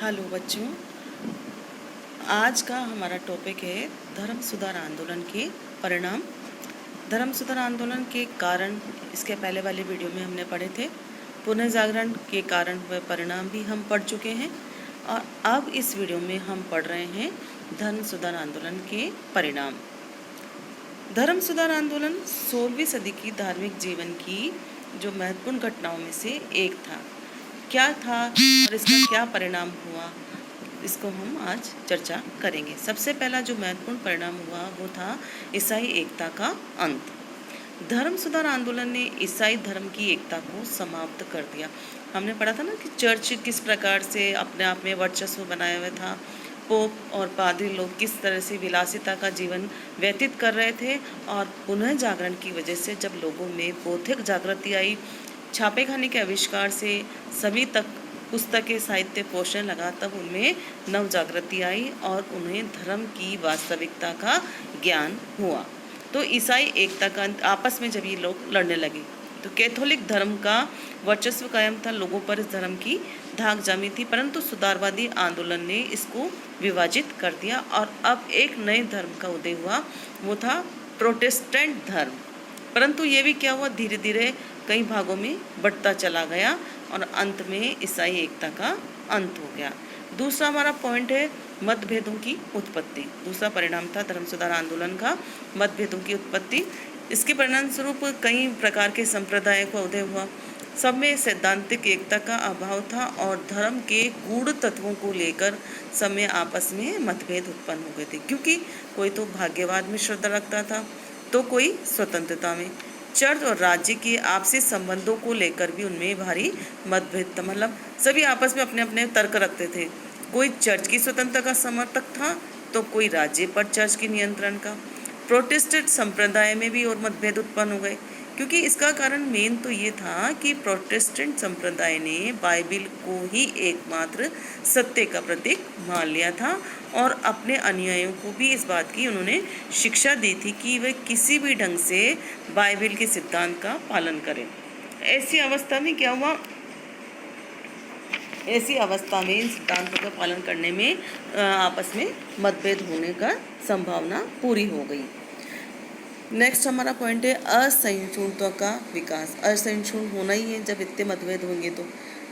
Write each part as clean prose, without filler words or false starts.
Hello बच्चों, आज का हमारा टॉपिक है धर्म सुधार आंदोलन के परिणाम। धर्म सुधार आंदोलन के कारण इसके पहले वाली वीडियो में हमने पढ़े थे। पुनः जागरण के कारण व परिणाम भी हम पढ़ चुके हैं और अब इस वीडियो में हम पढ़ रहे हैं धर्म सुधार आंदोलन के परिणाम। धर्म सुधार आंदोलन 16वीं सदी की धार्मिक जीवन की जो महत्वपूर्ण घटनाओं में से एक था। क्या था और इसका क्या परिणाम हुआ, इसको हम आज चर्चा करेंगे। सबसे पहला जो महत्वपूर्ण परिणाम हुआ वो था ईसाई एकता का अंत। धर्म सुधार आंदोलन ने ईसाई धर्म की एकता को समाप्त कर दिया। हमने पढ़ा था ना कि चर्च किस प्रकार से अपने आप में वर्चस्व बनाया हुआ था। पोप और पादरी लोग किस तरह से विलासिता का जीवन व्यतीत कर रहे थे और पुनः जागरण की वजह से जब लोगों में बौद्धिक जागृति आई, छापे खाने के आविष्कार से सभी तक पुस्तकें साहित्य पोषण लगा, तब उनमें नव जागृति आई और उन्हें धर्म की वास्तविकता का ज्ञान हुआ। तो ईसाई एकता का आपस में जब ये लोग लड़ने लगे तो कैथोलिक धर्म का वर्चस्व कायम था, लोगों पर इस धर्म की धाक जमी थी, परंतु सुधारवादी आंदोलन ने इसको विभाजित कर दिया और अब एक नए धर्म का उदय हुआ, वो था प्रोटेस्टेंट धर्म। परंतु ये भी क्या हुआ, धीरे धीरे कई भागों में बढ़ता चला गया और अंत में ईसाई एकता का अंत हो गया। दूसरा हमारा पॉइंट है मतभेदों की उत्पत्ति। दूसरा परिणाम था धर्म सुधार आंदोलन का मतभेदों की उत्पत्ति। इसके परिणाम स्वरूप कई प्रकार के संप्रदायों का उदय हुआ। सब में सैद्धांतिक एकता का अभाव था और धर्म के गूढ़ तत्वों को लेकर सब में आपस में मतभेद उत्पन्न हो गए थे, क्योंकि कोई तो भाग्यवाद में श्रद्धा रखता था तो कोई स्वतंत्रता में। चर्च और राज्य के आपसी संबंधों को लेकर भी उनमें भारी मतभेद था, मतलब सभी आपस में अपने अपने तर्क रखते थे। कोई चर्च की स्वतंत्रता का समर्थक था तो कोई राज्य पर चर्च के नियंत्रण का। प्रोटेस्टेंट संप्रदाय में भी और मतभेद उत्पन्न हो गए, क्योंकि इसका कारण मेन तो ये था कि प्रोटेस्टेंट संप्रदाय ने बाइबिल को ही एकमात्र सत्य का प्रतीक मान लिया था और अपने अनुयायियों को भी इस बात की उन्होंने शिक्षा दी थी कि वे किसी भी ढंग से बाइबिल के सिद्धांत का पालन करें। ऐसी अवस्था में क्या हुआ, ऐसी अवस्था में इन सिद्धांतों का पालन करने में आपस में मतभेद होने का संभावना पूरी हो गई। नेक्स्ट हमारा पॉइंट है असहिष्णुता का विकास। असहिष्णु होना ही है, जब इतने मतभेद होंगे तो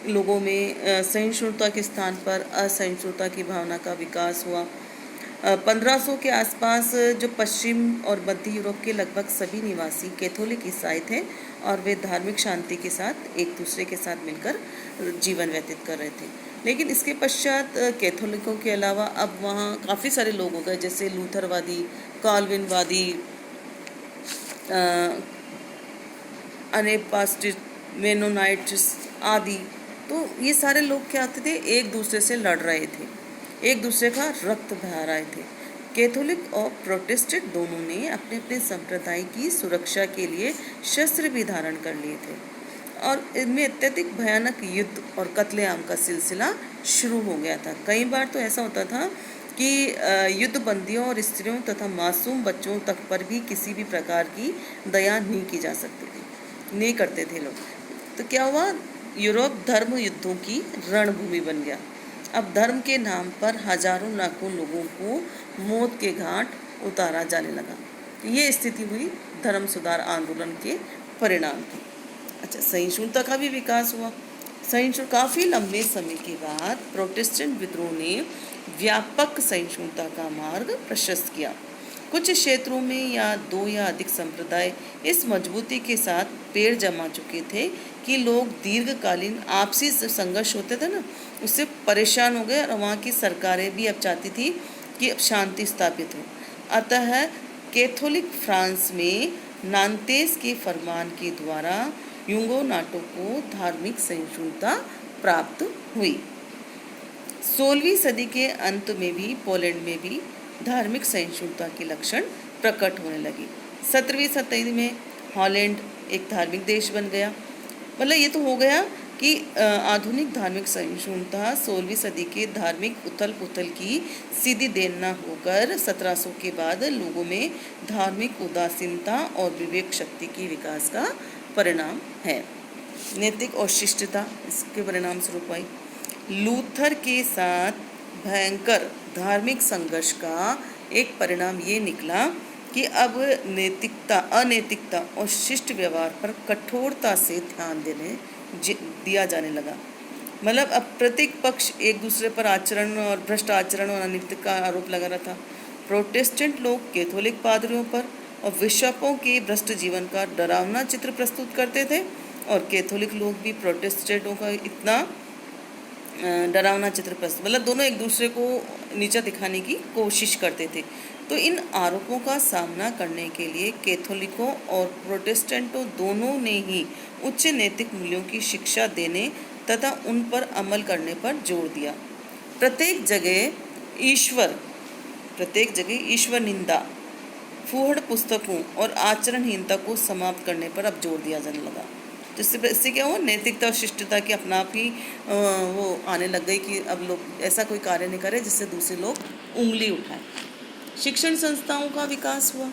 लोगों में सहिष्णुता के स्थान पर असहिष्णुता की भावना का विकास हुआ। 1500 के आसपास जो पश्चिम और मध्य यूरोप के लगभग सभी निवासी कैथोलिक ईसाई थे और वे धार्मिक शांति के साथ एक दूसरे के साथ मिलकर जीवन व्यतीत कर रहे थे। लेकिन इसके पश्चात कैथोलिकों के अलावा अब वहाँ काफ़ी सारे लोग हो गए, जैसे लूथरवादी, काल्विनवादी, अनेपास्टिस्ट, मेनोनाइट्स आदि। तो ये सारे लोग क्या होते थे, एक दूसरे से लड़ रहे थे, एक दूसरे का रक्त बहा रहे थे। कैथोलिक और प्रोटेस्टेंट दोनों ने अपने अपने संप्रदाय की सुरक्षा के लिए शस्त्र भी धारण कर लिए थे और इनमें अत्यधिक भयानक युद्ध और कत्लेआम का सिलसिला शुरू हो गया था। कई बार तो ऐसा होता था कि युद्ध बंदियों और स्त्रियों तथा मासूम बच्चों तक पर भी किसी भी प्रकार की दया नहीं की जा सकती थी, नहीं करते थे लोग। तो क्या हुआ, यूरोप धर्म युद्धों की रणभूमि बन गया। अब धर्म के नाम पर हजारों लाखों लोगों को मौत के घाट उतारा जाने लगा। ये स्थिति हुई धर्म सुधार आंदोलन के परिणाम की। अच्छा, सहिष्णुता का भी विकास हुआ। सहिष्णु काफ़ी लंबे समय के बाद प्रोटेस्टेंट विद्रोह ने व्यापक सहिष्णुता का मार्ग प्रशस्त किया। कुछ क्षेत्रों में या दो या अधिक संप्रदाय इस मजबूती के साथ पैर जमा चुके थे कि लोग दीर्घकालीन आपसी संघर्ष होते थे ना, उससे परेशान हो गए और वहाँ की सरकारें भी अब चाहती थी कि अब शांति स्थापित हो। अतः कैथोलिक फ्रांस में नांतेस के फरमान के द्वारा ह्यूगोनॉटों को धार्मिक सहिष्णुता प्राप्त हुई। 16वीं सदी के अंत में भी पोलैंड में भी धार्मिक सहिष्णुता के लक्षण प्रकट होने लगे। 17वीं शताब्दी में हॉलैंड एक धार्मिक देश बन गया। मतलब ये तो हो गया कि आधुनिक धार्मिक सहिष्णुता 16वीं सदी के धार्मिक उथल पुथल की सीधी देन न होकर 1700 के बाद लोगों में धार्मिक उदासीनता और विवेक शक्ति के विकास का परिणाम है। नैतिक और शिष्टता इसके परिणाम स्वरूप आई। लूथर के साथ भयंकर धार्मिक संघर्ष का एक परिणाम ये निकला कि अब अनैतिकता और शिष्ट व्यवहार पर कठोरता से ध्यान दिया जाने लगा। मतलब अब प्रत्येक पक्ष एक दूसरे पर आचरण और भ्रष्ट आचरण और अनैतिक का आरोप लगा रहा था। प्रोटेस्टेंट लोग कैथोलिक पादरियों पर और बिशपों के भ्रष्ट जीवन का डरावना चित्र प्रस्तुत करते थे, और कैथोलिक लोग भी प्रोटेस्टेंटों का इतना डरावना चित्र प्रस्तुत, मतलब दोनों एक दूसरे को नीचा दिखाने की कोशिश करते थे। तो इन आरोपों का सामना करने के लिए कैथोलिकों और प्रोटेस्टेंटों दोनों ने ही उच्च नैतिक मूल्यों की शिक्षा देने तथा उन पर अमल करने पर जोर दिया। प्रत्येक जगह ईश्वर निंदा, फूहड़ पुस्तकों और आचरणहीनता को समाप्त करने पर अब जोर दिया जाने लगा। तो इससे क्या हुआ, नैतिकता और शिष्टता की अपना आप ही वो आने लग गई कि अब लोग ऐसा कोई कार्य नहीं करे जिससे दूसरे लोग उंगली उठाएं। शिक्षण संस्थाओं का विकास हुआ।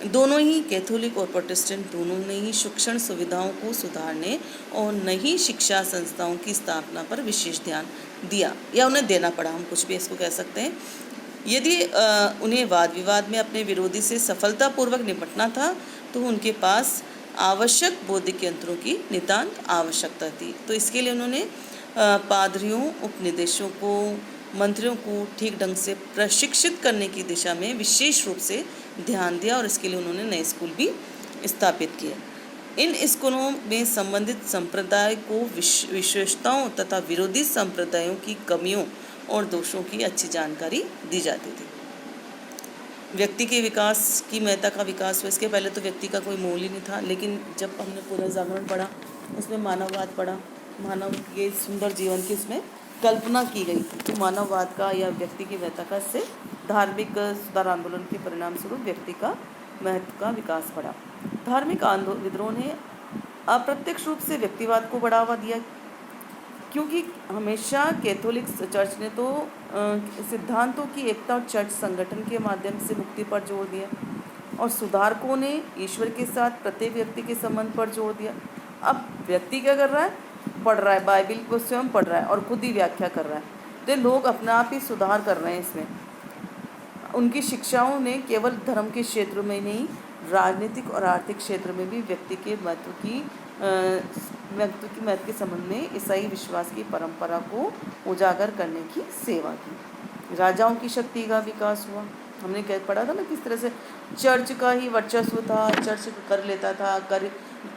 दोनों ही कैथोलिक और प्रोटेस्टेंट दोनों ने ही शिक्षण सुविधाओं को सुधारने और नई शिक्षा संस्थाओं की स्थापना पर विशेष ध्यान दिया, या उन्हें देना पड़ा, हम कुछ भी इसको कह सकते हैं। यदि उन्हें वाद विवाद में अपने विरोधी से सफलतापूर्वक निपटना था तो उनके पास आवश्यक बौद्धिक यंत्रों की नितांत आवश्यकता थी। तो इसके लिए उन्होंने पादरियों, उपनिदेशों को, मंत्रियों को ठीक ढंग से प्रशिक्षित करने की दिशा में विशेष रूप से ध्यान दिया, और इसके लिए उन्होंने नए स्कूल भी स्थापित किए। इन स्कूलों में संबंधित संप्रदाय को विशेषताओं तथा विरोधी संप्रदायों की कमियों और दोषों की अच्छी जानकारी दी जाती थी। व्यक्ति के विकास की महत्ता का विकास हुआ। इसके पहले तो व्यक्ति का कोई मोल ही नहीं था, लेकिन जब हमने पुनर्जागरण पढ़ा, उसमें मानववाद पढ़ा, मानव के सुंदर जीवन की उसमें कल्पना की गई, तो मानववाद का या व्यक्ति की महत्ता का इससे धार्मिक सुधार आंदोलन के परिणाम स्वरूप व्यक्ति का महत्व का विकास बढ़ा। धार्मिक विद्रोह ने अप्रत्यक्ष रूप से व्यक्तिवाद को बढ़ावा दिया, क्योंकि हमेशा कैथोलिक चर्च ने तो सिद्धांतों की एकता और चर्च संगठन के माध्यम से मुक्ति पर जोर दिया, और सुधारकों ने ईश्वर के साथ प्रत्येक व्यक्ति के संबंध पर जोर दिया। अब व्यक्ति क्या कर रहा है, पढ़ रहा है, बाइबिल को स्वयं पढ़ रहा है और खुद ही व्याख्या कर रहा है, तो लोग अपने आप ही सुधार कर रहे हैं इसमें। उनकी शिक्षाओं ने केवल धर्म के क्षेत्र में नहीं, राजनीतिक और आर्थिक क्षेत्र में भी व्यक्ति के महत्व के संबंध में ईसाई विश्वास की परंपरा को उजागर करने की सेवा की। राजाओं की शक्ति का विकास हुआ। हमने क्या पढ़ा था ना, किस तरह से चर्च का ही वर्चस्व था, चर्च कर लेता था,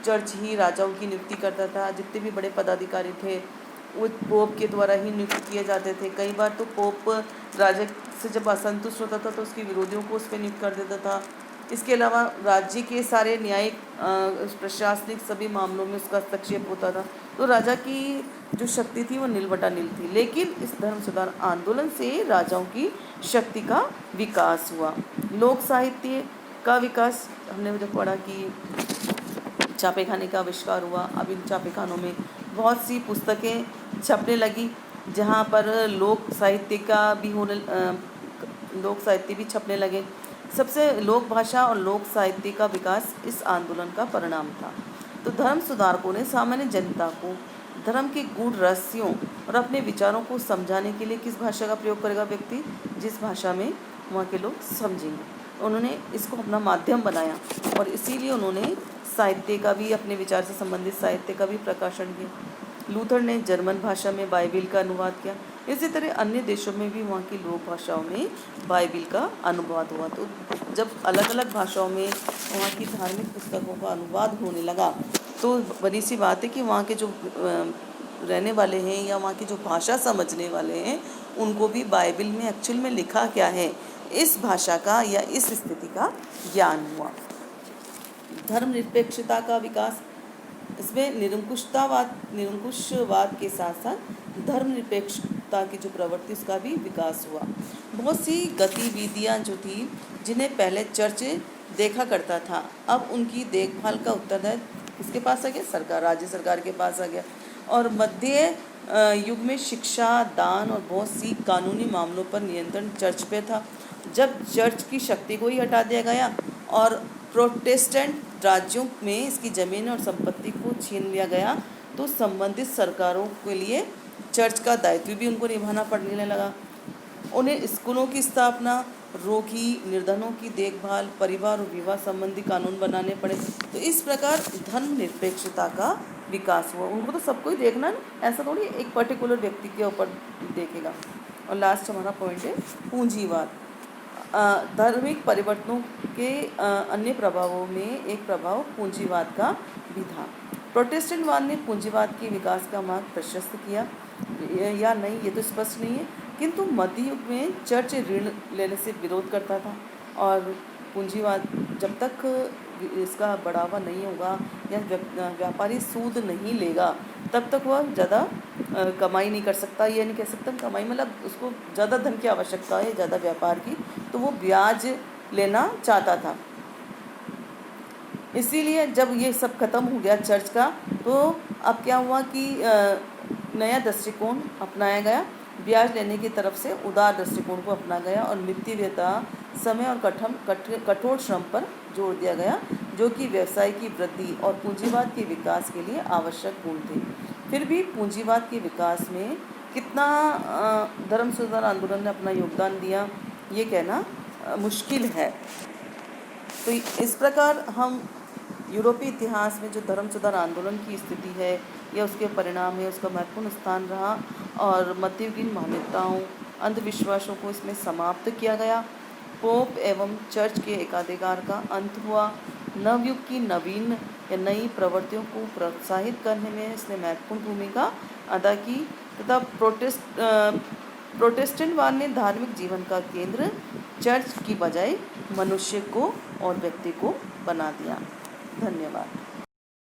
चर्च ही राजाओं की नियुक्ति करता था। जितने भी बड़े पदाधिकारी थे वो पोप के द्वारा ही नियुक्त किए जाते थे। कई बार तो पोप राजा से जब असंतुष्ट होता था तो उसके विरोधियों को उस पर नियुक्त कर देता था। इसके अलावा राज्य के सारे न्यायिक प्रशासनिक सभी मामलों में उसका हस्तक्षेप होता था। तो राजा की जो शक्ति थी वो नील बटा नील थी। लेकिन इस धर्म सुधार आंदोलन से राजाओं की शक्ति का विकास हुआ। लोक साहित्य का विकास, हमने जब पढ़ा कि छापेखाने का आविष्कार हुआ। अब इन छापेखानों में बहुत सी पुस्तकें छपने लगी, जहाँ पर लोक साहित्य भी छपने लगे। सबसे लोक भाषा और लोक साहित्य का विकास इस आंदोलन का परिणाम था। तो धर्म सुधारकों ने सामान्य जनता को धर्म के गूढ़ रहस्यों और अपने विचारों को समझाने के लिए किस भाषा का प्रयोग करेगा व्यक्ति, जिस भाषा में वहाँ के लोग समझेंगे। उन्होंने इसको अपना माध्यम बनाया, और इसीलिए उन्होंने साहित्य का भी, अपने विचार से संबंधित साहित्य का भी प्रकाशन किया। लूथर ने जर्मन भाषा में बाइबिल का अनुवाद किया। इसी तरह अन्य देशों में भी वहाँ की लोक भाषाओं में बाइबिल का अनुवाद हुआ। तो जब अलग अलग भाषाओं में वहाँ की धार्मिक पुस्तकों का अनुवाद होने लगा, तो बड़ी सी बात है कि वहाँ के जो रहने वाले हैं या वहाँ की जो भाषा समझने वाले हैं, उनको भी बाइबिल में एक्चुअल में लिखा क्या है इस भाषा का या इस स्थिति का ज्ञान हुआ। धर्मनिरपेक्षता का विकास, इसमें निरंकुशवाद के साथ साथ धर्मनिरपेक्षता की जो प्रवृत्ति, उसका भी विकास हुआ। बहुत सी गतिविधियां जो थी जिन्हें पहले चर्च देखा करता था, अब उनकी देखभाल का उत्तरदायित्व किसके पास आ गया, सरकार, राज्य सरकार के पास आ गया। और मध्य युग में शिक्षा, दान और बहुत सी कानूनी मामलों पर नियंत्रण चर्च पे था। जब चर्च की शक्ति को ही हटा दिया गया और प्रोटेस्टेंट राज्यों में इसकी ज़मीन और संपत्ति को छीन लिया गया, तो संबंधित सरकारों के लिए चर्च का दायित्व भी उनको निभाना पड़ने लगा। उन्हें स्कूलों की स्थापना, रोगी निर्धनों की देखभाल, परिवार और विवाह संबंधी कानून बनाने पड़े। तो इस प्रकार धर्मनिरपेक्षता का विकास हुआ। उनको तो सबको ही देखना है, ऐसा थोड़ी एक पर्टिकुलर व्यक्ति के ऊपर देखेगा। और लास्ट हमारा पॉइंट है पूंजीवाद। धार्मिक परिवर्तनों के अन्य प्रभावों में एक प्रभाव पूंजीवाद का भी था। प्रोटेस्टेंटवाद ने पूंजीवाद के विकास का मार्ग प्रशस्त किया या नहीं ये तो स्पष्ट नहीं है, किंतु मध्य युग में चर्च ऋण लेने से विरोध करता था और पूंजीवाद जब तक इसका बढ़ावा नहीं होगा या व्यापारी सूद नहीं लेगा तब तक वह ज़्यादा कमाई नहीं कर सकता। ये नहीं कह सकता कमाई मतलब उसको ज़्यादा धन की आवश्यकता है, ज़्यादा व्यापार की, तो वो ब्याज लेना चाहता था। इसीलिए जब ये सब खत्म हो गया चर्च का, तो अब क्या हुआ कि नया दृष्टिकोण अपनाया गया। ब्याज लेने की तरफ से उदार दृष्टिकोण को अपना गया और मितव्ययता, समय और कठोर श्रम पर जोर दिया गया, जो कि व्यवसाय की वृद्धि और पूंजीवाद के विकास के लिए आवश्यक गुण थे। फिर भी पूंजीवाद के विकास में कितना धर्म सुधार आंदोलन ने अपना योगदान दिया ये कहना मुश्किल है। तो इस प्रकार हम यूरोपीय इतिहास में जो धर्म सुधार आंदोलन की स्थिति है या उसके परिणाम है, उसका महत्वपूर्ण स्थान रहा और मध्ययुगीन मान्यताओं, अंधविश्वासों को इसमें समाप्त किया गया। पोप एवं चर्च के एकाधिकार का अंत हुआ। नवयुग की नवीन या नई प्रवृत्तियों को प्रोत्साहित करने में इसने महत्वपूर्ण भूमिका अदा की तथा प्रोटेस्टेंटवाद ने धार्मिक जीवन का केंद्र चर्च की बजाय मनुष्य को और व्यक्ति को बना दिया। धन्यवाद।